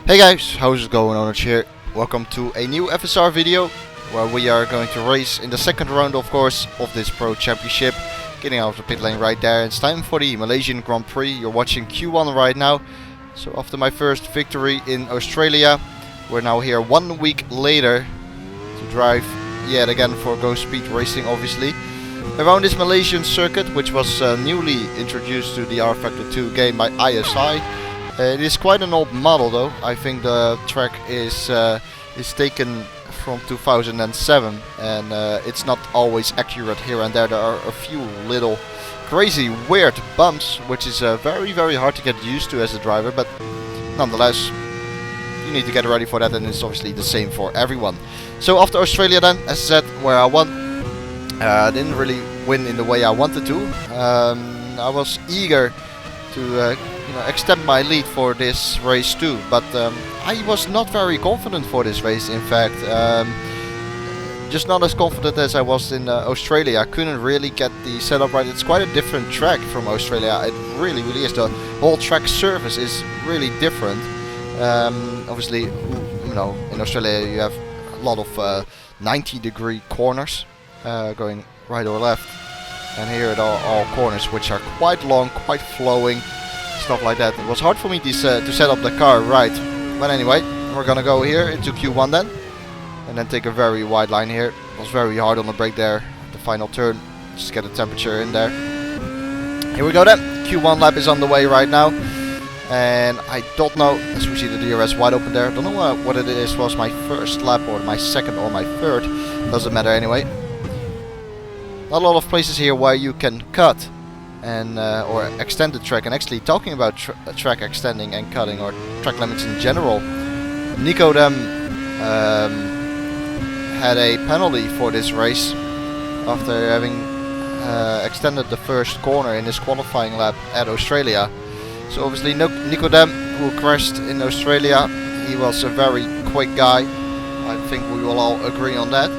Hey guys, how's it going? Onage here. Welcome to a new FSR video where we are going to race in the second round, of course, of this Pro Championship. Getting out of the pit lane right there. It's time for the Malaysian Grand Prix. You're watching Q1 right now. So after my first victory in Australia, we're now here 1 week later to drive yet again for GhostSpeed Racing, obviously. Around this Malaysian circuit, which was newly introduced to the rFactor 2 game by ISI. It is quite an old model though. I think the track is taken from 2007 and it's not always accurate here and there. There are a few little crazy weird bumps, which is very hard to get used to as a driver, but nonetheless you need to get ready for that, and it's obviously the same for everyone. So after Australia then, as I said, where I won, didn't really win in the way I wanted to. I was eager to extend my lead for this race too, but I was not very confident for this race. In fact, just not as confident as I was in Australia. I couldn't really get the setup right. It's quite a different track from Australia. It really is. The whole track surface is really different. Obviously, in Australia you have a lot of 90-degree corners going right or left, and here it are all corners which are quite long, quite flowing, stuff like that. It was hard for me to set up the car right, but anyway, we're gonna go here into Q1 then, and then take a very wide line here. It was very hard on the brake there, the final turn, just get the temperature in there. Here we go then. Q1 lap is on the way right now, and I don't know, as we see the DRS wide open there, don't know what it is, was my first lap or my second or my third, doesn't matter anyway. Not a lot of places here where you can cut and or extend the track. And actually, talking about track extending and cutting, or track limits in general, Nico had a penalty for this race after having extended the first corner in his qualifying lap at Australia. So obviously Nico, who crashed in Australia, he was a very quick guy. I think we will all agree on that.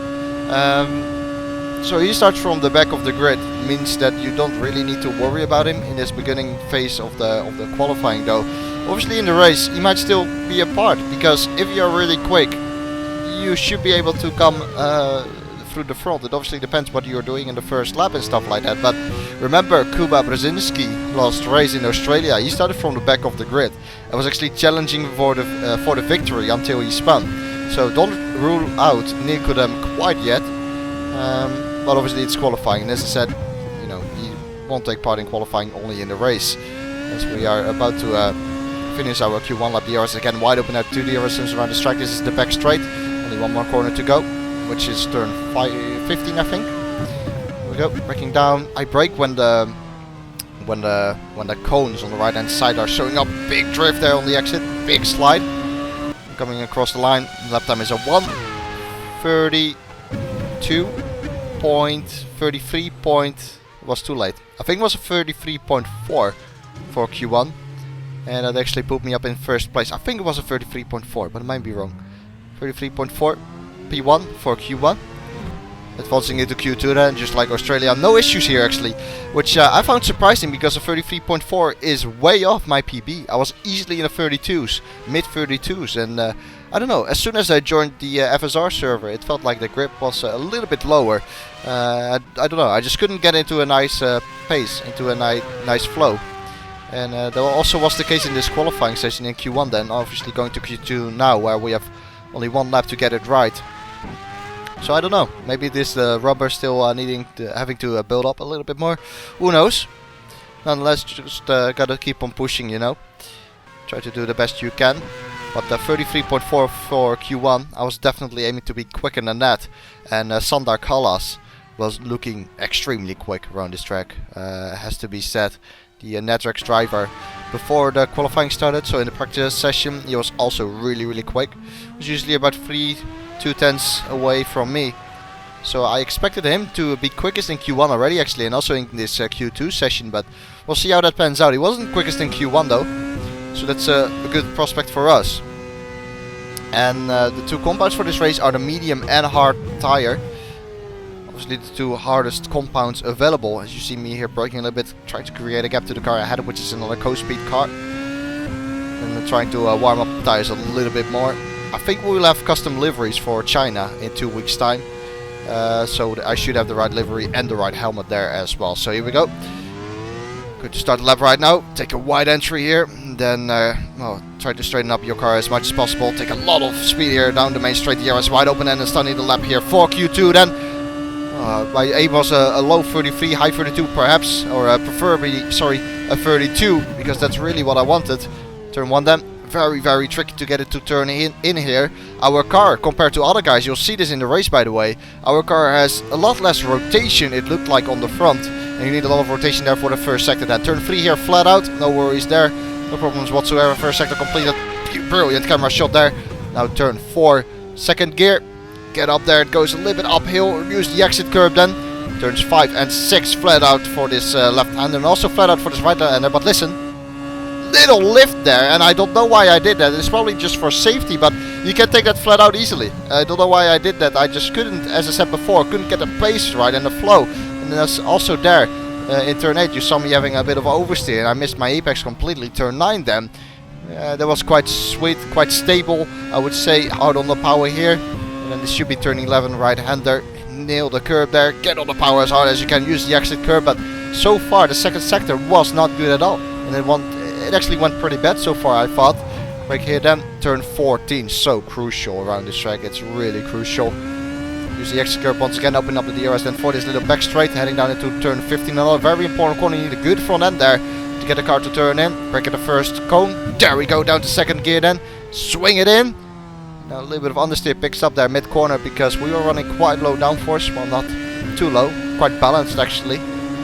So he starts from the back of the grid, means that you don't really need to worry about him in this beginning phase of the qualifying though. Obviously in the race he might still be a part, because if you're really quick you should be able to come through the front. It obviously depends what you're doing in the first lap and stuff like that, but remember Kuba Brzezinski last race in Australia, he started from the back of the grid and was actually challenging for the victory until he spun. So don't rule out Nico quite yet. But obviously it's qualifying, and as I said, he won't take part in qualifying, only in the race, as we are about to finish our Q1 lap. DRS again wide open at 2 DRS around this track. This is the back straight, only one more corner to go, which is turn 15 I think. Here we go, braking down. I brake when the cones on the right hand side are showing up. Big drift there on the exit, big slide. Coming across the line, lap time is a 1:32.33. Was too late. I think it was a 33.4 for Q1, and that actually put me up in first place. I think it was a 33.4, but it might be wrong. 33.4 P1 for Q1. Advancing into Q2 then, just like Australia. No issues here actually, which I found surprising, because a 33.4 is way off my PB. I was easily in the 32s, mid 32s, and I don't know, as soon as I joined the FSR server, it felt like the grip was a little bit lower. I don't know, I just couldn't get into a nice pace, into a nice flow. And that also was the case in this qualifying session in Q1 then, obviously going to Q2 now, where we have only one lap to get it right. So I don't know, maybe this rubber still having to build up a little bit more, who knows. Nonetheless, just gotta keep on pushing, try to do the best you can. But the 33.4 for Q1, I was definitely aiming to be quicker than that. And Sandar Callas was looking extremely quick around this track, has to be said. The Netrex driver before the qualifying started, so in the practice session he was also really quick. He was usually about 2/10 away from me. So I expected him to be quickest in Q1 already actually, and also in this Q2 session, but we'll see how that pans out. He wasn't quickest in Q1 though. So that's a good prospect for us. And the two compounds for this race are the medium and hard tire. Obviously the two hardest compounds available. As you see me here braking a little bit, trying to create a gap to the car ahead, which is another GhostSpeed car. and then trying to warm up the tires a little bit more. I think we will have custom liveries for China in 2 weeks time, so I should have the right livery and the right helmet there as well. So here we go. Good to start the lap right now. Take a wide entry here, and then well, try to straighten up your car as much as possible. Take a lot of speed here down the main straight. The air is wide open, and starting the lap here for Q2 then. My aim was a low 33, high 32 perhaps, or preferably, sorry, a 32, because that's really what I wanted. Turn 1 then. Very, very tricky to get it to turn in here. Our car, compared to other guys, you'll see this in the race by the way, our car has a lot less rotation, it looked like, on the front. And you need a lot of rotation there for the first sector. Then turn 3 here, flat out, no worries there. No problems whatsoever. First sector completed. Brilliant camera shot there. Now turn 4, second gear. Get up there, it goes a little bit uphill. Use the exit curb then. Turns 5 and 6 flat out for this left-hander, and also flat out for this right-hander. But listen, little lift there, and I don't know why I did that. It's probably just for safety, but you can take that flat out easily. I don't know why I did that. I just couldn't, as I said before, couldn't get the pace right and the flow. And that's also there in turn 8. You saw me having a bit of oversteer, and I missed my apex completely. Turn 9 then. That was quite sweet, quite stable, I would say. Out on the power here. And then this should be turn 11 right-hander. Nail the curb there. Get on the power as hard as you can. Use the exit curb, but so far the second sector was not good at all. And it actually went pretty bad so far, I thought. Brake here then. Turn 14. So crucial around this track. It's really crucial. Use the exit curb once again, open up the DRS then for this little back straight, heading down into turn 15. Another very important corner, you need a good front end there to get the car to turn in. Brake at the first cone, there we go, down to second gear then, swing it in. Now a little bit of understeer picks up there mid-corner because we were running quite low downforce, well not too low, quite balanced actually,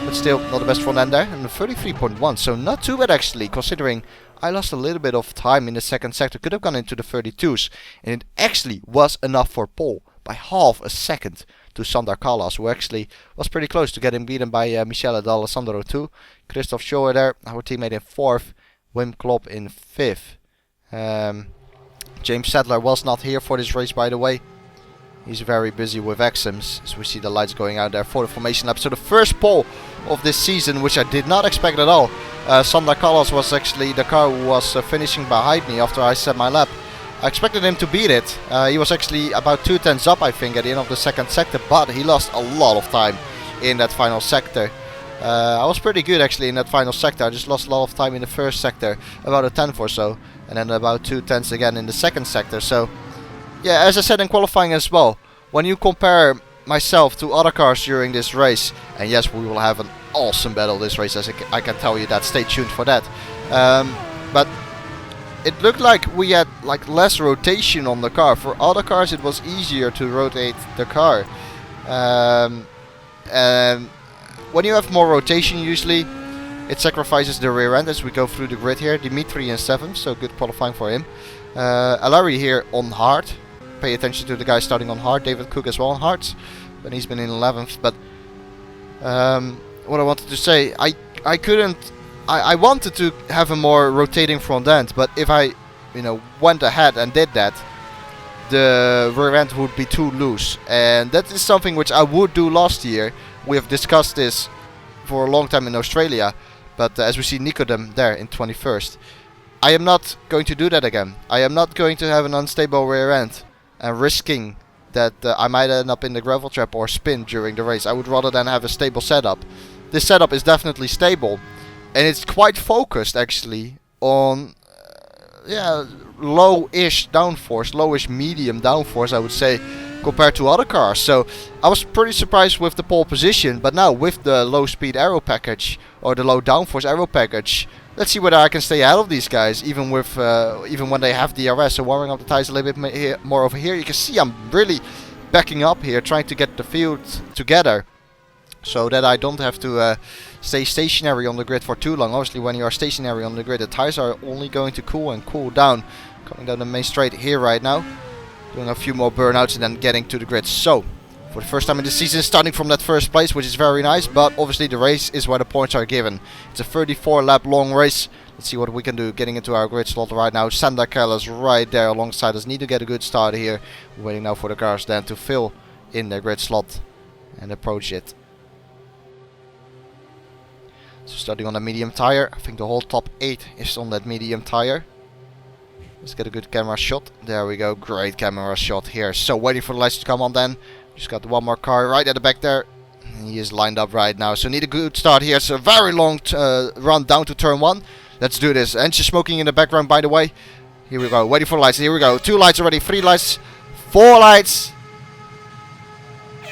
but still not the best front end there. And the 33.1, so not too bad actually, considering I lost a little bit of time in the second sector, could have gone into the 32s, and it actually was enough for pole. By half a second to Sander Callas, who actually was pretty close to getting beaten by Michele D'Alessandro too. Christoph Schoer there, our teammate in 4th. Wim Klopp in 5th. James Sadler was not here for this race by the way. He's very busy with Exims, as we see the lights going out there for the formation lap. So the first pole of this season, which I did not expect at all. Sander Callas was actually the car who was finishing behind me after I set my lap. I expected him to beat it. He was actually about 2 tenths up, I think, at the end of the second sector, but he lost a lot of time in that final sector. I was pretty good actually in that final sector. I just lost a lot of time in the first sector, about a tenth or so, and then about 2 tenths again in the second sector. So yeah, as I said in qualifying as well, when you compare myself to other cars during this race, and yes, we will have an awesome battle this race, as I can tell you that. Stay tuned for that. But it looked like we had less rotation on the car. For other cars it was easier to rotate the car. And when you have more rotation usually it sacrifices the rear end as we go through the grid here. Dimitri in 7th, so good qualifying for him. Alari here on hard. Pay attention to the guys starting on hard. David Cook as well on hards, and he's been in 11th. But what I wanted to say, I couldn't. I wanted to have a more rotating front end, but if I, went ahead and did that, the rear end would be too loose, and that is something which I would do last year. We have discussed this for a long time in Australia, but as we see Nicodem there in 21st, I am not going to do that again. I am not going to have an unstable rear end and risking that I might end up in the gravel trap or spin during the race. I would rather than have a stable setup. This setup is definitely stable. And it's quite focused actually on low-ish downforce, lowish medium downforce I would say, compared to other cars. So I was pretty surprised with the pole position, but now with the low speed aero package or the low downforce aero package, let's see whether I can stay ahead of these guys even with even when they have DRS. So warming up the tires a little bit more over here. You can see I'm really backing up here, trying to get the field together, so that I don't have to stay stationary on the grid for too long. Obviously when you are stationary on the grid, the tires are only going to cool and cool down. Coming down the main straight here right now, doing a few more burnouts and then getting to the grid. So for the first time in the season, starting from that first place, which is very nice, but obviously the race is where the points are given. It's a 34 lap long race. Let's see what we can do getting into our grid slot right now. Sander Callas right there alongside us. Need to get a good start here. Waiting now for the cars then to fill in their grid slot and approach it. So starting on a medium tire. I think the whole top 8 is on that medium tire. Let's get a good camera shot. There we go. Great camera shot here. So waiting for the lights to come on then. Just got one more car right at the back there. He is lined up right now. So need a good start here. It's a very long run down to turn 1. Let's do this. Engine smoking in the background, by the way. Here we go. Waiting for the lights. Here we go. 2 lights already. 3 lights. 4 lights.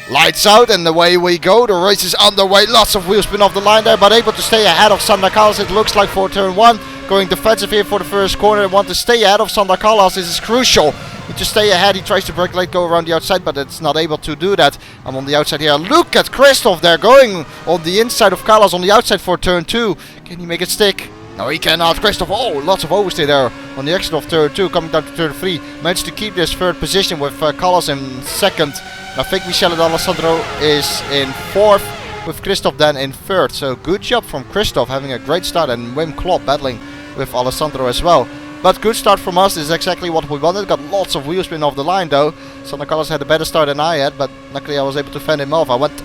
Lights out and away we go. The race is underway. Lots of wheel spin off the line there, but able to stay ahead of Santa Carlos. It looks like for turn 1. Going defensive here for the first corner. Want to stay ahead of Santa Carlos. This is crucial. Need to stay ahead. He tries to brake late, go around the outside, but it's not able to do that. I'm on the outside here. Look at Christoph there going on the inside of Carlos on the outside for turn 2. Can he make it stick? No, he cannot. Christoph, oh, lots of overstay there on the exit of turn 2, coming down to turn 3. Managed to keep this third position with Carlos in second. I think Michele D'Alessandro is in 4th, with Christoph then in 3rd. So good job from Christoph, having a great start, and Wim Klopp battling with Alessandro as well. But good start from us is exactly what we wanted. Got lots of wheel spin off the line though. Santa Carlos had a better start than I had, but luckily I was able to fend him off. I went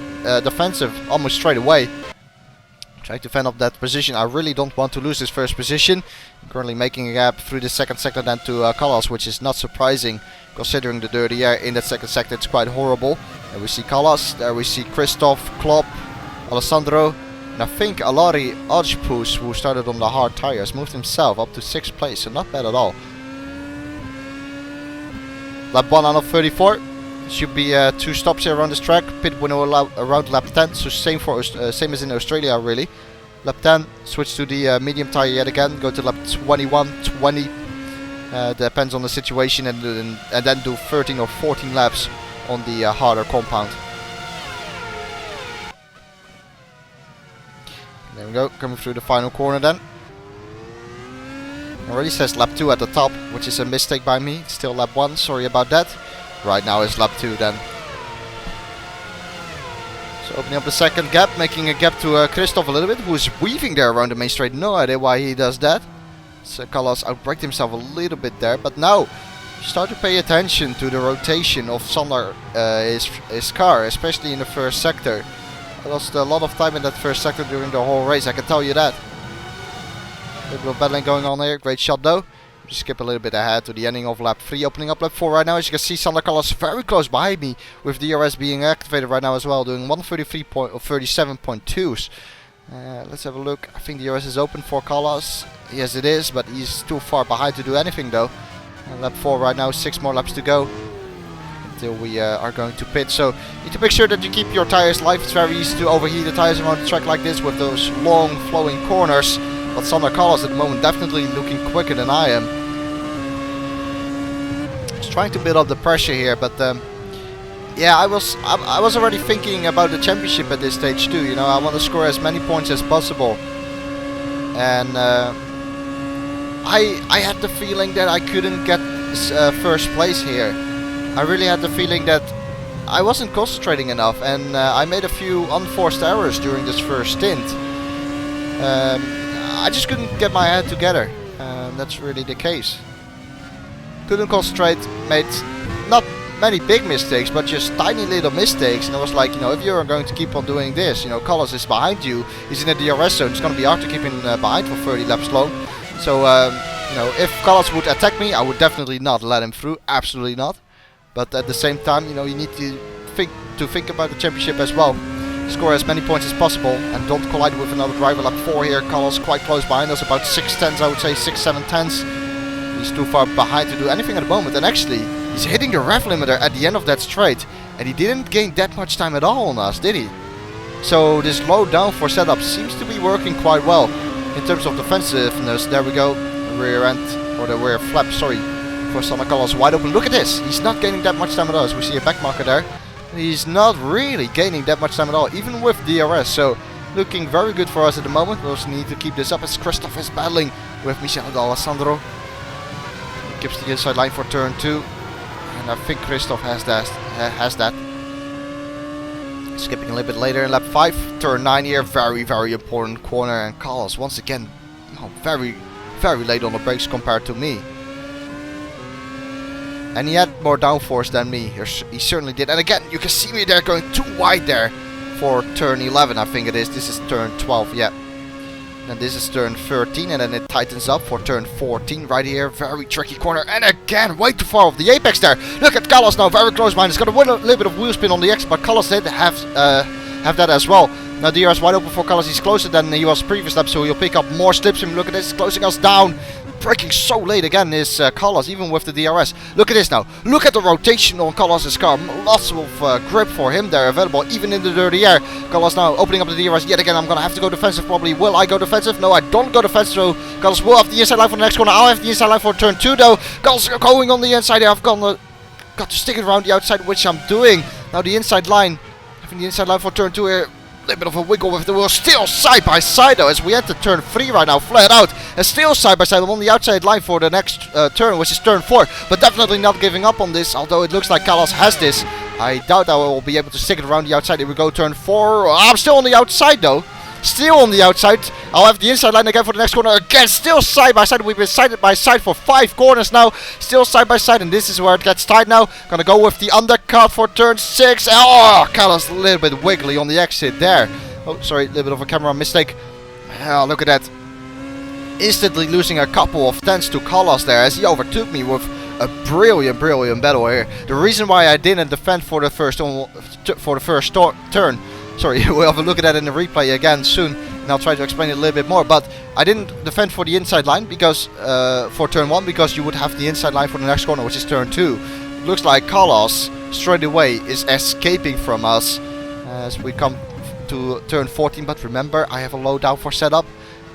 defensive almost straight away. Trying to fend up that position. I really don't want to lose this first position. I'm currently making a gap through the second sector then to Carlos, which is not surprising considering the dirty air in that second sector. It's quite horrible. There we see Carlos, there we see Christoph, Klopp, Alessandro, and I think Alari Ojpus, who started on the hard tires, moved himself up to 6th place, so not bad at all. Lap 1 out of 34. Should be 2 stops here around this track. Pit window around lap 10, so same as in Australia really. Lap 10, switch to the medium tire yet again. Go to lap 21, 20. Depends on the situation, and then do 13 or 14 laps on the harder compound. There we go, coming through the final corner then. Already says lap 2 at the top, which is a mistake by me. It's still lap 1, sorry about that. Right now is lap 2 then. So opening up the second gap, making a gap to Christoph a little bit, who is weaving there around the main straight. No idea why he does that. So Carlos outbraked himself a little bit there, but now start to pay attention to the rotation of Sander, his car, especially in the first sector. I lost a lot of time in that first sector during the whole race, I can tell you that. A little bit of battling going on here, great shot though. Just skip a little bit ahead to the ending of lap 3, opening up lap 4 right now. As you can see, Santa Carlos very close behind me, with DRS being activated right now as well, doing 133.37.2s. Let's have a look. I think the DRS is open for Carlos. Yes, it is, but he's too far behind to do anything though. Lap 4 right now, 6 more laps to go until we are going to pit. So you need to make sure that you keep your tires live. It's very easy to overheat the tires around the track like this with those long flowing corners. But Santa Carlos at the moment definitely looking quicker than I am. Just trying to build up the pressure here, but yeah, I was already thinking about the championship at this stage too. You know, I want to score as many points as possible, and I had the feeling that I couldn't get first place here. I really had the feeling that I wasn't concentrating enough, and I made a few unforced errors during this first stint. I just couldn't get my head together. That's really the case. Couldn't concentrate, made not many big mistakes, but just tiny little mistakes. And I was like, you know, if you're going to keep on doing this, you know, Carlos is behind you, he's in the DRS zone, it's going to be hard to keep him behind for 30 laps long. So, you know, if Carlos would attack me, I would definitely not let him through, absolutely not. But at the same time, you know, you need to think about the championship as well. Score as many points as possible and don't collide with another driver. Lap 4 here, Carlos quite close behind us, about 6 tenths, I would say 6-7 tenths. He's too far behind to do anything at the moment, and actually he's hitting the rev limiter at the end of that straight, and he didn't gain that much time at all on us, did he? So this low downforce setup seems to be working quite well in terms of defensiveness. There we go, rear end, or the rear flap, sorry, for Santa Carlos wide open. Look at this, he's not gaining that much time at all. As we see a back marker there, he's not really gaining that much time at all, even with DRS. So looking very good for us at the moment. We also need to keep this up as Christoph is battling with Michele D'Alessandro. Keeps the inside line for turn 2, and I think Christoph has that. Skipping a little bit later in lap 5, turn 9 here, very important corner, and Carlos once again, oh, very late on the brakes compared to me. And he had more downforce than me, he certainly did. And again, you can see me there going too wide there for turn 11, I think it is. This is turn 12, yeah. And this is turn 13, and then it tightens up for turn 14 right here. Very tricky corner, and again, way too far off the apex there. Look at Carlos now, very close behind. He's got a little bit of wheel spin on the X, but Carlos did have that as well. Now DRS wide open for Carlos. He's closer than he was previous lap, so he'll pick up more slipstream. Look at this, closing us down. Braking so late again is Carlos, even with the DRS. Look at this now. Look at the rotation on Carlos's car. Lots of grip for him there available, even in the dirty air. Carlos now opening up the DRS yet again. I'm going to have to go defensive probably. Will I go defensive? No, I don't go defensive. So Carlos will have the inside line for the next corner. I'll have the inside line for turn 2 though. Carlos going on the inside here. I've got to stick it around the outside, which I'm doing. Now the inside line. Having the inside line for turn 2 here. A little bit of a wiggle with the wheel, still side by side though, as we enter turn 3 right now, flat out, and still side by side. I'm on the outside line for the next turn, which is turn 4, but definitely not giving up on this, although it looks like Carlos has this. I doubt I will be able to stick it around the outside. Here we go, turn 4. I'm still on the outside though. Still on the outside. I'll have the inside line again for the next corner. Again, still side by side. We've been side by side for 5 corners now. Still side by side, and this is where it gets tight now. Gonna go with the undercut for turn 6. Oh, Carlos a little bit wiggly on the exit there. Oh, sorry, a little bit of a camera mistake. Oh, look at that. Instantly losing a couple of tenths to Carlos there, as he overtook me with a brilliant battle here. The reason why I didn't defend for the first turn. Sorry, we'll have a look at that in the replay again soon, and I'll try to explain it a little bit more. But I didn't defend for the inside line because for turn 1, because you would have the inside line for the next corner, which is turn 2. Looks like Carlos straight away is escaping from us as we come to turn 14. But remember, I have a low down for setup.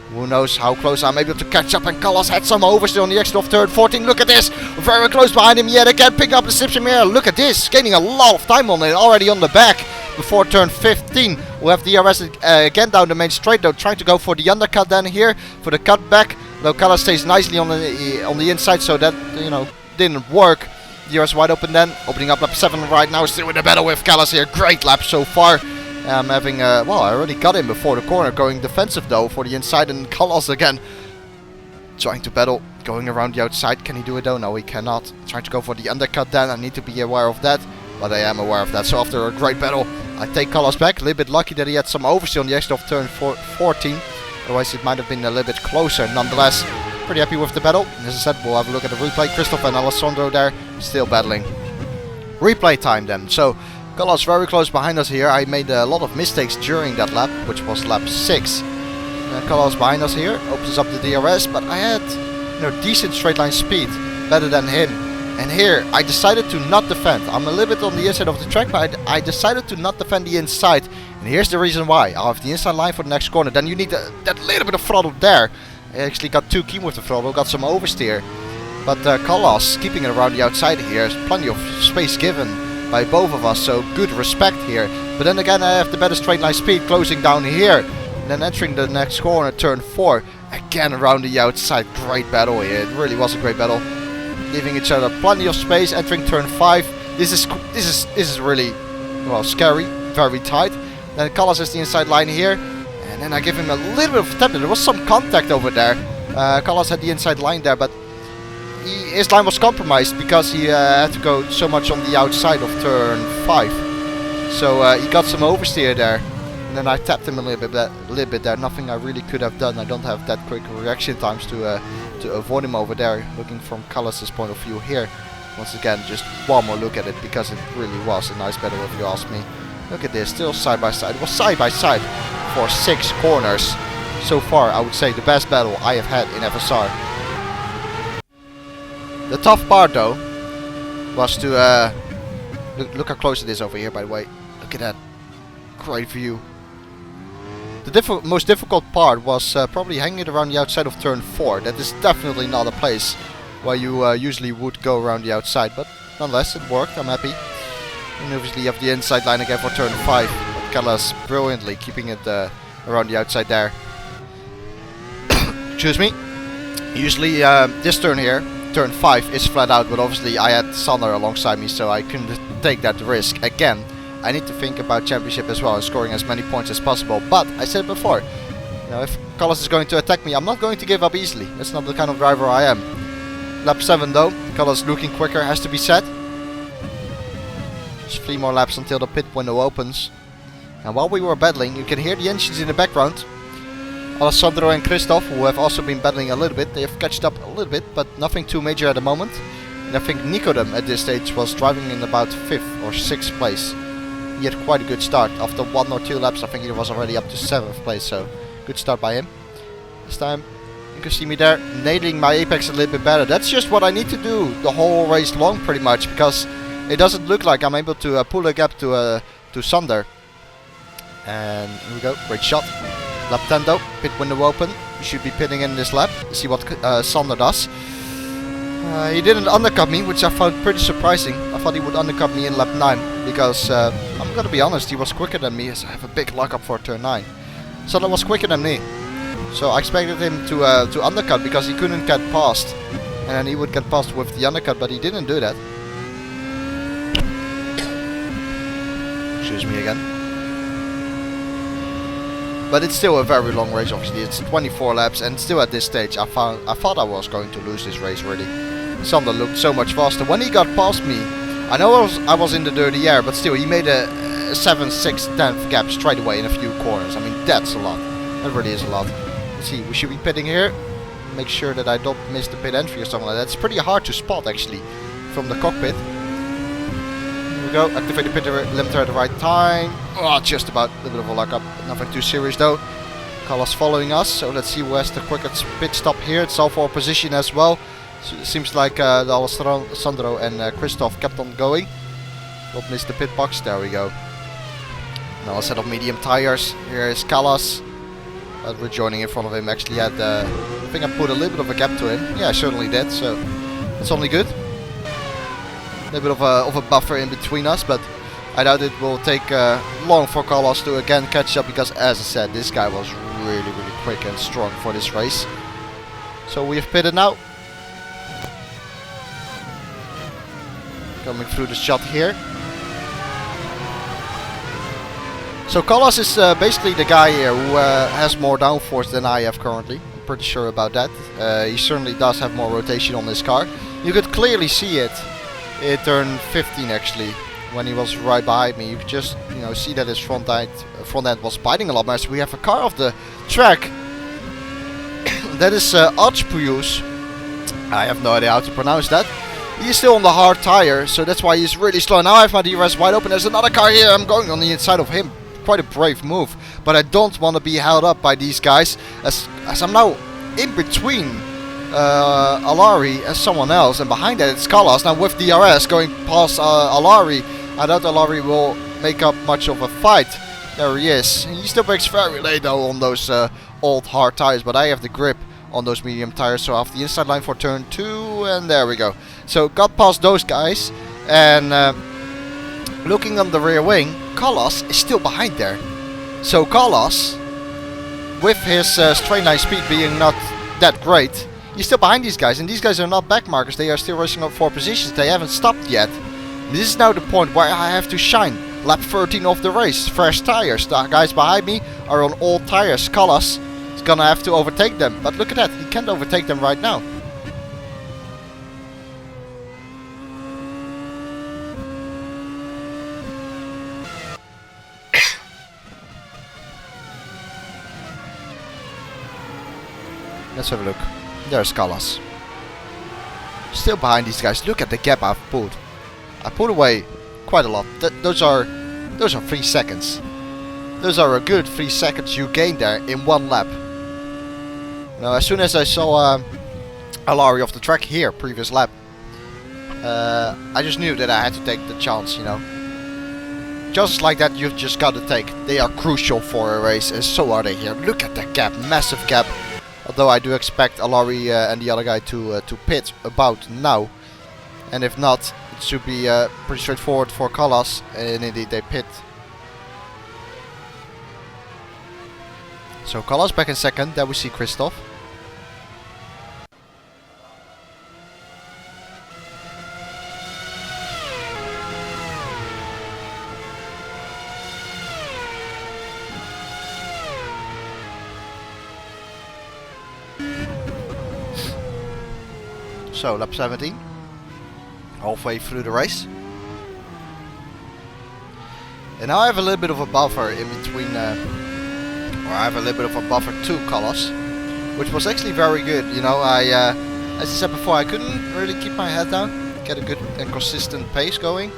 Who knows how close I'm able to catch up, and Carlos had some oversteer on the exit of turn 14. Look at this, very close behind him yet again, picking up the slipstream here. Look at this, gaining a lot of time on it already on the back before turn 15. We'll have DRS again down the main straight though, trying to go for the undercut then here for the cutback. Though Carlos stays nicely on the inside, so that, you know, didn't work. DRS wide open then, opening up lap 7 right now, still in the battle with Carlos here. Great lap so far. I'm having, well, I already got him before the corner, going defensive though for the inside, and Carlos again trying to battle, going around the outside. Can he do it though? No, he cannot. Trying to go for the undercut then, I need to be aware of that, but I am aware of that. So after a great battle, I take Carlos back. A little bit lucky that he had some oversteer on the exit of turn 14, otherwise it might have been a little bit closer. Nonetheless, pretty happy with the battle. As I said, we'll have a look at the replay. Christoph and Alessandro there, still battling. Replay time then. So Carlos very close behind us here. I made a lot of mistakes during that lap, which was lap 6. Carlos behind us here, opens up the DRS, but I had, you know, decent straight line speed, better than him. And here, I decided to not defend. I'm a little bit on the inside of the track, but I decided to not defend the inside. And here's the reason why. I'll have the inside line for the next corner. Then you need that little bit of throttle there. I actually got too keen with the throttle, got some oversteer. But Carlos keeping it around the outside here. There's plenty of space given by both of us, so good respect here. But then again, I have the better straight line speed, closing down here. And then entering the next corner, turn 4. Again around the outside. Great battle here. It really was a great battle. Giving each other plenty of space. Entering turn 5. This is really, well, scary. Very tight. Then Carlos has the inside line here. And then I give him a little bit of attempt. There was some contact over there. Carlos had the inside line there, but his line was compromised because he had to go so much on the outside of turn 5. So he got some oversteer there. And then I tapped him a little bit there. Nothing I really could have done. I don't have that quick reaction times to avoid him over there. Looking from Carlos's point of view here. Once again, just one more look at it, because it really was a nice battle if you ask me. Look at this, still side by side. It was side by side for 6 corners. So far, I would say the best battle I have had in FSR. The tough part though was to look how close it is over here, by the way. Look at that. Great view. The most difficult part was probably hanging it around the outside of turn 4. That is definitely not a place where you usually would go around the outside, but nonetheless it worked. I'm happy. And obviously you have the inside line again for turn 5. But Carlos brilliantly keeping it around the outside there. Excuse me. Usually this turn here, turn 5, is flat out, but obviously I had Sander alongside me, so I couldn't take that risk. Again, I need to think about championship as well and scoring as many points as possible. But I said before, you know, if Carlos is going to attack me, I'm not going to give up easily. That's not the kind of driver I am. Lap 7 though, Carlos looking quicker, has to be said. Just 3 more laps until the pit window opens. And while we were battling, you can hear the engines in the background. Alessandro and Christoph, who have also been battling a little bit. They have catched up a little bit, but nothing too major at the moment. And I think Nicodem at this stage was driving in about 5th or 6th place. He had quite a good start. After 1 or 2 laps, I think he was already up to 7th place, so good start by him. This time, you can see me there, nailing my apex a little bit better. That's just what I need to do the whole race long, pretty much, because it doesn't look like I'm able to pull a gap to Sander. And here we go, great shot. Lap 10 though, pit window open. You should be pitting in this lap. See what Sander does. He didn't undercut me, which I found pretty surprising. I thought he would undercut me in lap 9, because I'm gonna be honest, he was quicker than me, as I have a big lockup for turn 9. Sander was quicker than me. So I expected him to undercut, because he couldn't get past. And then he would get past with the undercut, but he didn't do that. Excuse me again. But it's still a very long race, obviously. It's 24 laps, and still at this stage I thought I was going to lose this race really. Sander looked so much faster. When he got past me, I know I was in the dirty air, but still he made a 7th, 6th, 10th gap straight away in a few corners. I mean, that's a lot. That really is a lot. Let's see, we should be pitting here. Make sure that I don't miss the pit entry or something like that. It's pretty hard to spot actually from the cockpit. Here we go, activate the pit limiter at the right time. Oh, just about a little bit of a lockup. Nothing too serious though. Carlos following us, so let's see where's the quickest pit stop here. It's all for position as well. So it seems like the Alessandro and Christoph kept on going. Don't miss the pit box, there we go. Now a set of medium tires. Here is Carlos. But we're joining in front of him. Actually, I think I put a little bit of a gap to him. Yeah, I certainly did. So it's only good. A little bit of a buffer in between us, but I doubt it will take long for Carlos to again catch up, because, as I said, this guy was really quick and strong for this race. So we have pitted now. Coming through the shot here. So Carlos is basically the guy here who has more downforce than I have currently. I'm pretty sure about that. He certainly does have more rotation on this car. You could clearly see it in turn 15 actually, when he was right behind me. You could just see that his front end was biting a lot more. So we have a car off the track. That is Archprius. I have no idea how to pronounce that. He's still on the hard tire, so that's why he's really slow. Now I have my DRS wide open. There's another car here. I'm going on the inside of him. Quite a brave move, but I don't want to be held up by these guys, as I'm now in between Alari and someone else, and behind that it's Carlos. Now with DRS going past Alari, I doubt Alari will make up much of a fight. There he is. He still breaks very late though on those old hard tires, but I have the grip on those medium tires, so off the inside line for turn 2, and there we go. So got past those guys, and looking on the rear wing, Carlos is still behind there. So Carlos, with his straight line speed being not that great, he's still behind these guys, and these guys are not backmarkers. They are still racing up 4 positions. They haven't stopped yet. This is now the point where I have to shine. Lap 13 of the race, fresh tires. The guys behind me are on old tires. Carlos is gonna have to overtake them, but look at that, he can't overtake them right now. Let's have a look. There's Carlos. Still behind these guys. Look at the gap I've pulled. I pulled away quite a lot. Those are 3 seconds. Those are a good 3 seconds you gained there in 1 lap. Now, as soon as I saw Alari off the track here, previous lap, I just knew that I had to take the chance, Just like that, you've just got to take. They are crucial for a race, and so are they here. Look at that gap, massive gap. Although I do expect Alari and the other guy to pit about now. And if not, it should be pretty straightforward for Carlos. And indeed they pit. So Carlos back in second. There we see Christoph. So lap 17, halfway through the race. And now I have a little bit of a buffer in between or I have a little bit of a buffer to Carlos, which was actually very good. You know, as I said before, I couldn't really keep my head down, get a good and consistent pace going.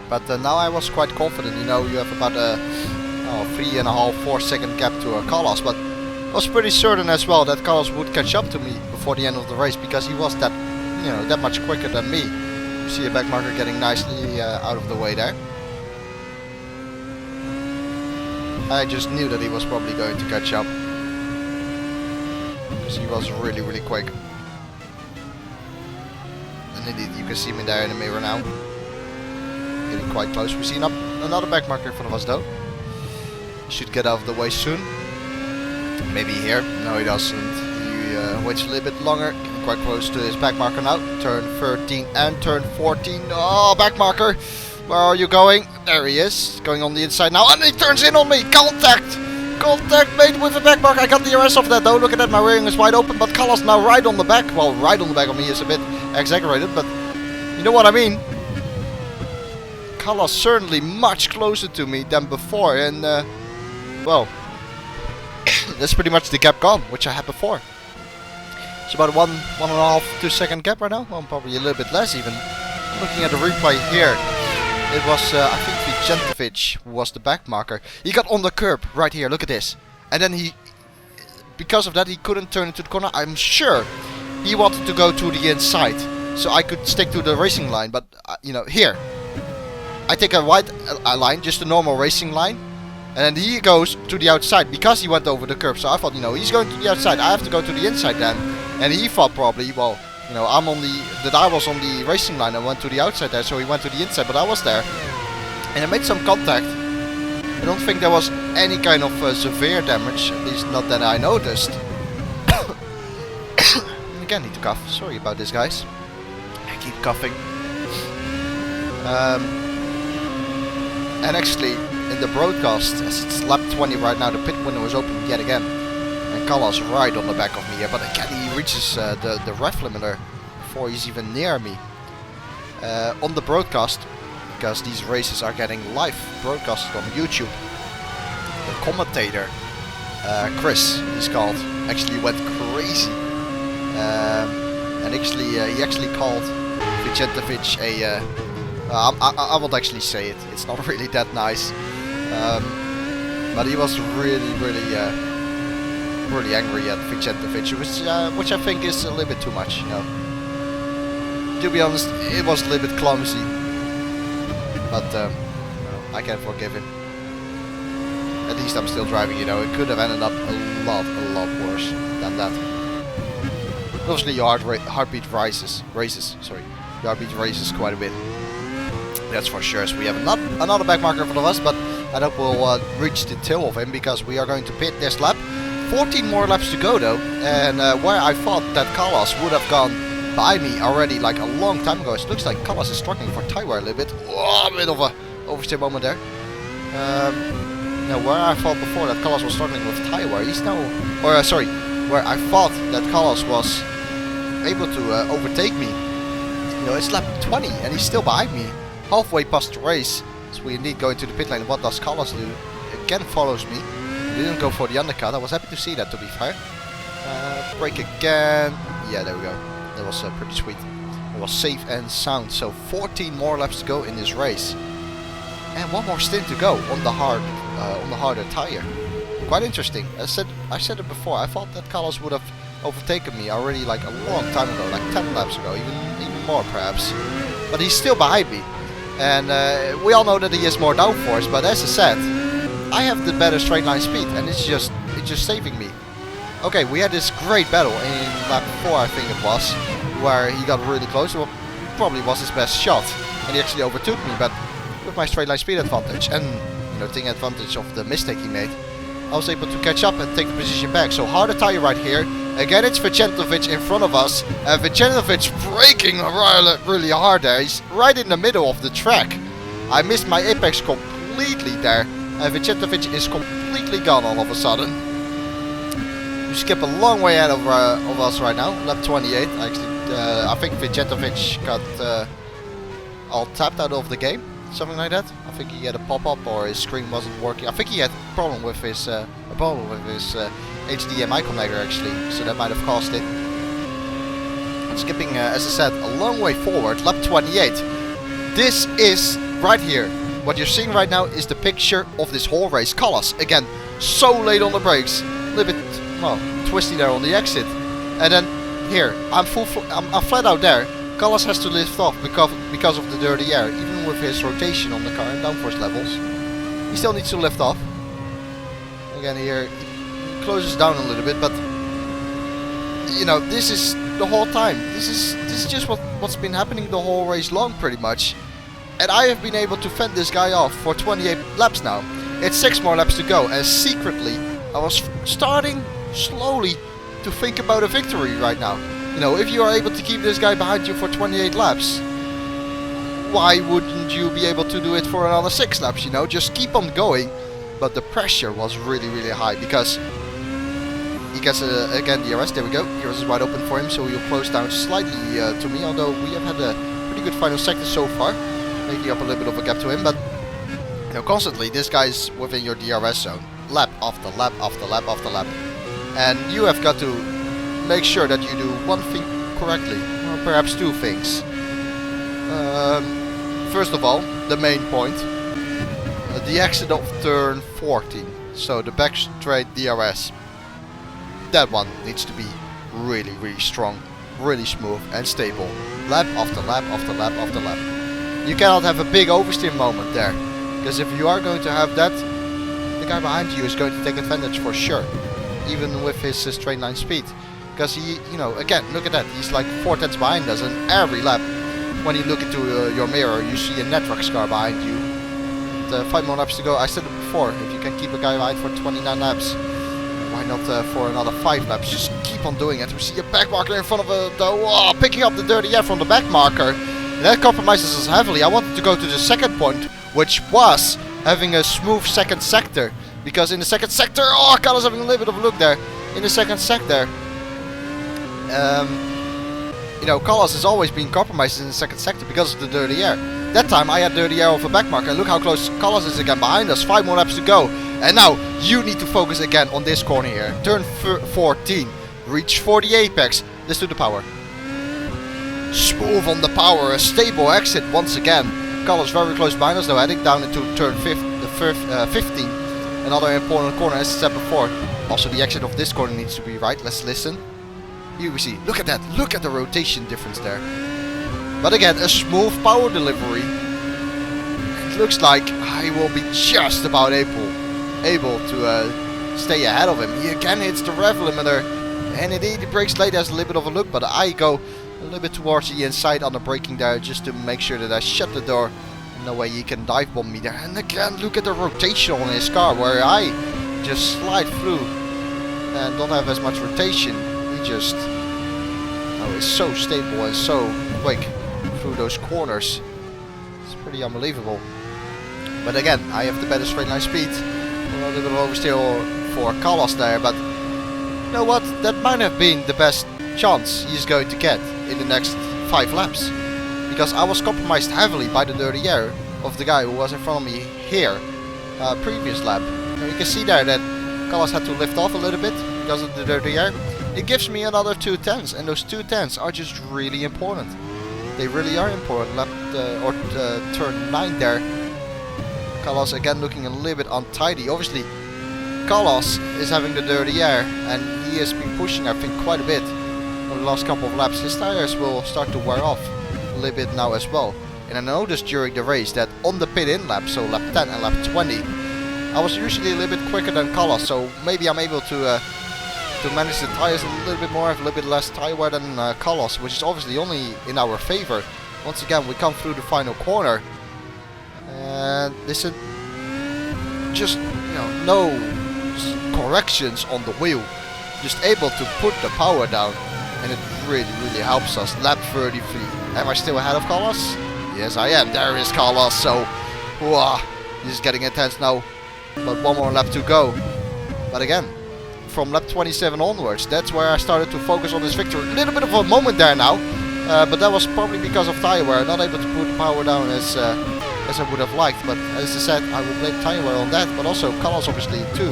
But now I was quite confident. You know, you have about a 3.5-4 second gap to Carlos, but I was pretty certain as well that Carlos would catch up to me before the end of the race, because he was that, you know, that much quicker than me. You see a back marker getting nicely out of the way there. I just knew that he was probably going to catch up, because he was really, really quick. And indeed, you can see me there in the mirror now. Getting quite close. We see another back marker in front of us though. Should get out of the way soon. Maybe here. No, he doesn't. He waits a little bit longer. Getting quite close to his back marker now. Turn 13 and turn 14. Oh, back marker. Where are you going? There he is. Going on the inside now. And he turns in on me. Contact. Contact made with the back marker. I got the RS off that though. Look at that. My rearing is wide open. But Carlos now right on the back. Well, right on the back of me is a bit exaggerated. But you know what I mean. Carlos certainly much closer to me than before. And well, that's pretty much the gap gone, which I had before. It's about a 1.5-2 second gap right now. Well, probably a little bit less even. Looking at the replay here, it was I think Vicentovic who was the back marker. He got on the curb right here. Look at this, and then he, because of that, he couldn't turn into the corner. I'm sure he wanted to go to the inside, so I could stick to the racing line. But you know, here I take a wide line, just a normal racing line. And then he goes to the outside because he went over the curb. So I thought, you know, he's going to the outside. I have to go to the inside then. And he thought probably, well, you know, I was on the racing line and went to the outside there. So he went to the inside, but I was there. And I made some contact. I don't think there was any kind of severe damage, at least not that I noticed. And again, need to cough. Sorry about this, guys. I keep coughing. And actually, in the broadcast, as it's lap 20 right now, the pit window is open yet again. And Carlos right on the back of me here, but again he reaches the ref limiter before he's even near me. On the broadcast, because these races are getting live broadcasted on YouTube, the commentator, Chris, he's called, actually went crazy. And actually, he actually called Vicentovic a... I won't actually say it, it's not really that nice. But he was really angry at Vicentovic, which I think is a little bit too much, you know. To be honest, it was a little bit clumsy. But I can forgive him. At least I'm still driving, you know. It could have ended up a lot worse than that. Obviously your heartbeat races quite a bit. That's for sure. So we have another back marker in front of us, but I hope we'll reach the tail of him, because we are going to pit this lap. 14 more laps to go though, and where I thought that Carlos would have gone by me already like a long time ago, it looks like Carlos is struggling for tire wear a little bit. Oh, a bit of a oversteer moment there. Now where I thought before that Carlos was struggling with tire wear, he's now, where I thought that Carlos was able to overtake me. You know, it's lap 20 and he's still behind me. Halfway past the race, so we indeed go into the pit lane. What does Carlos do? Again follows me. He didn't go for the undercut. I was happy to see that, to be fair. Brake again. Yeah, there we go. That was pretty sweet. It was safe and sound. So 14 more laps to go in this race, and one more stint to go on the harder tire. Quite interesting. I said it before. I thought that Carlos would have overtaken me already like a long time ago, like 10 laps ago, even more perhaps. But he's still behind me. And we all know that he has more downforce, but as I said, I have the better straight line speed, and it's just saving me. Okay, we had this great battle in lap 4, I think it was, where he got really close. Well, probably was his best shot, and he actually overtook me, but with my straight line speed advantage and, you know, taking advantage of the mistake he made, I was able to catch up and take the position back. So harder tire right here. Again, it's Vicentovic in front of us. And Vicentovic braking really hard there. He's right in the middle of the track. I missed my apex completely there. And Vicentovic is completely gone all of a sudden. We skip a long way ahead of us right now. Lap 28. Actually, I think Vicentovic got all tapped out of the game. something like that. I think he had a pop-up or his screen wasn't working. I think he had a problem with his HDMI connector actually, so that might have caused it. Skipping, as I said, a long way forward, lap 28. This is right here. What you're seeing right now is the picture of this whole race. Carlos, again, so late on the brakes, a little bit, well, twisty there on the exit. And then here, I'm flat out there. Carlos has to lift off because of the dirty air, even with his rotation on the car and downforce levels. He still needs to lift off. Again, here he closes down a little bit, but you know, this is the whole time. This is just what's been happening the whole race long, pretty much. And I have been able to fend this guy off for 28 laps now. It's 6 more laps to go, and secretly I was starting slowly to think about a victory right now. You know, if you are able to keep this guy behind you for 28 laps, why wouldn't you be able to do it for another 6 laps, you know? Just keep on going. But the pressure was really, really high because he gets, again, DRS, there we go. DRS is wide open for him, so he'll close down slightly to me, although we have had a pretty good final sector so far, making up a little bit of a gap to him. But, you know, constantly, this guy's within your DRS zone, lap after lap after lap after lap. And you have got to make sure that you do one thing correctly, or perhaps 2 things. First of all, the main point, the exit of turn 14, so the back straight DRS. That one needs to be really, really strong, really smooth and stable. Lap after lap after lap after lap. You cannot have a big oversteer moment there, because if you are going to have that, the guy behind you is going to take advantage for sure, even with his straight line speed. Because he, you know, again, look at that, he's like 4/10 behind us, and every lap, when you look into your mirror, you see a Netrax car behind you. And, 5 more laps to go. I said it before, if you can keep a guy behind for 29 laps, why not for another 5 laps? Just keep on doing it. We see a back marker in front of picking up the dirty air from the back marker. And that compromises us heavily. I wanted to go to the second point, which was having a smooth second sector. Because in the second sector, oh, Carlos having a little bit of a look there. In the second sector, you know, Carlos has always been compromised in the second sector because of the dirty air. That time I had dirty air off a back marker, and look how close Carlos is again behind us. 5 more laps to go. And now you need to focus again on this corner here. Turn 14. Reach for the apex. Let's do the power. Smooth on the power. A stable exit once again. Carlos very close behind us, though, heading down into turn 15. Another important corner, as I said before. Also, the exit of this corner needs to be right. Let's listen. Here we see. Look at that. Look at the rotation difference there. But again, a smooth power delivery. It looks like I will be just about able to stay ahead of him. He again hits the rev limiter, and indeed he brakes late, has a little bit of a look, but I go a little bit towards the inside on the braking there just to make sure that I shut the door. No way he can dive bomb me there. And again, look at the rotation on his car, where I just slide through and don't have as much rotation. He just is so stable and so quick through those corners. It's pretty unbelievable. But again, I have the better straight line speed. A little bit of oversteer for Carlos there, but you know what? That might have been the best chance he's going to get in the next 5 laps. Because I was compromised heavily by the dirty air of the guy who was in front of me here, previous lap. And you can see there that Carlos had to lift off a little bit because of the dirty air. It gives me another 2 tenths, and those 2 tenths are just really important. They really are important. Lap turn 9 there. Carlos again looking a little bit untidy. Obviously, Carlos is having the dirty air, and he has been pushing, I think, quite a bit over the last couple of laps. His tires will start to wear off a little bit now as well. And I noticed during the race that on the pit-in lap, so lap 10 and lap 20, I was usually a little bit quicker than Carlos, so maybe I'm able to manage the tires a little bit more, have a little bit less tire wear than Carlos, which is obviously only in our favor. Once again, we come through the final corner, and listen, just, you know, no corrections on the wheel, just able to put the power down, and it really, really helps us. Lap 33. Am I still ahead of Carlos? Yes, I am. There is Carlos. So, this is getting intense now. But 1 more lap to go. But again, from lap 27 onwards, that's where I started to focus on this victory. A little bit of a moment there now, but that was probably because of tire wear. Not able to put the power down as as I would have liked. But as I said, I will blame tire wear on that, but also Carlos obviously too.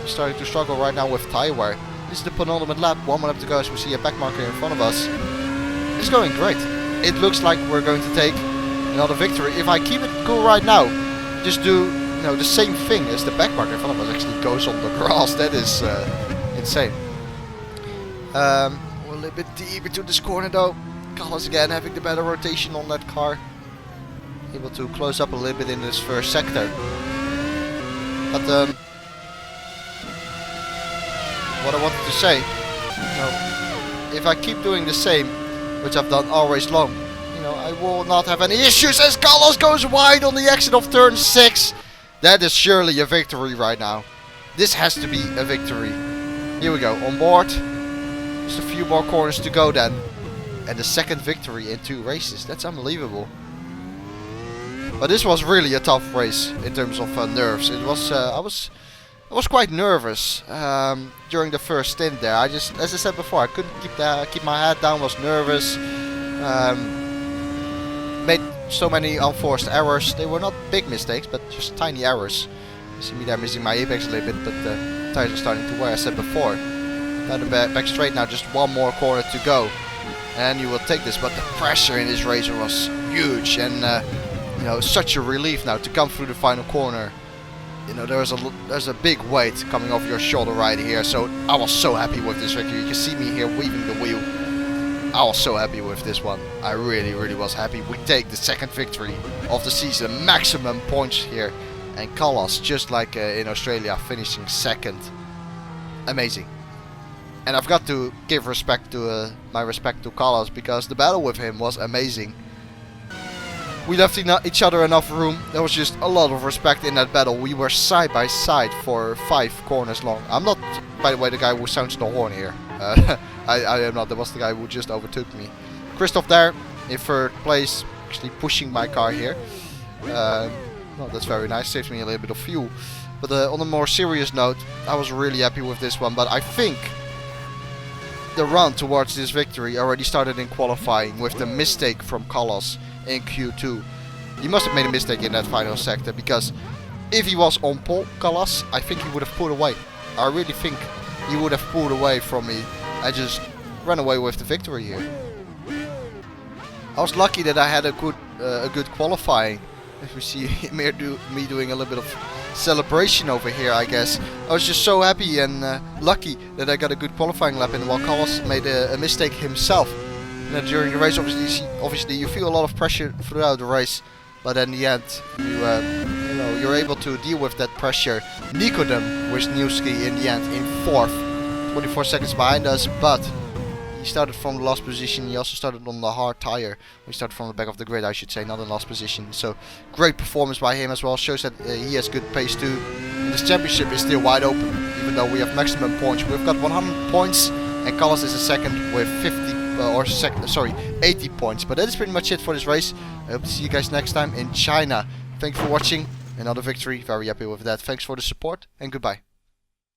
He's starting to struggle right now with tire wear. This is the penultimate lap, 1 minute to go, as we see a back marker in front of us. It's going great. It looks like we're going to take another victory. If I keep it cool right now, just do the same thing as the back marker in front of us actually goes on the grass. That is insane. We're a little bit deep into this corner though. Carlos again having the better rotation on that car. Able to close up a little bit in this first sector. But what I wanted to say, if I keep doing the same, which I've done all race long, I will not have any issues as Carlos goes wide on the exit of turn 6. That is surely a victory right now. This has to be a victory. Here we go, on board. Just a few more corners to go then. And the second victory in 2 races. That's unbelievable. But this was really a tough race in terms of nerves. It was. I was quite nervous during the first stint there. As I said before, I couldn't keep my head down. Was nervous. Made so many unforced errors. They were not big mistakes, but just tiny errors. You see me there missing my apex a little bit, but the tires are starting to wear. As I said before. Now the back straight. Now just 1 more corner to go, and you will take this. But the pressure in this race was huge, and such a relief now to come through the final corner. There's a big weight coming off your shoulder right here. So I was so happy with this victory. You can see me here weaving the wheel. I was so happy with this one. I really, really was happy. We take the second victory of the season. Maximum points here. And Carlos, just like in Australia, finishing second. Amazing. And I've got to give my respect to Carlos, because the battle with him was amazing. We left each other enough room. There was just a lot of respect in that battle. We were side by side for 5 corners long. I'm not, by the way, the guy who sounds the horn here. I am not. That was the guy who just overtook me. Christoph there in 3rd place, actually pushing my car here. Well, that's very nice. Saves me a little bit of fuel. But on a more serious note, I was really happy with this one. But I think the run towards this victory already started in qualifying with the mistake from Carlos in Q2. He must have made a mistake in that final sector, because if he was on pole, Carlos, I think he would have pulled away. I really think he would have pulled away from me and just ran away with the victory here. I was lucky that I had a good qualifying. As we see me doing a little bit of celebration over here, I guess. I was just so happy and lucky that I got a good qualifying lap in, while Carlos made a mistake himself. During the race, obviously you feel a lot of pressure throughout the race, but in the end, you're able to deal with that pressure. Nikodem Wisniewski in the end in 4th, 24 seconds behind us, but he started from the last position. He also started on the hard tire. We started from the back of the grid, I should say, not in last position. So great performance by him as well. Shows that he has good pace too. And this championship is still wide open, even though we have maximum points. We've got 100 points, and Carlos is a second with 80 points. But that is pretty much it for this race. I hope to see you guys next time in China. Thanks for watching. Another victory. Very happy with that. Thanks for the support, and goodbye.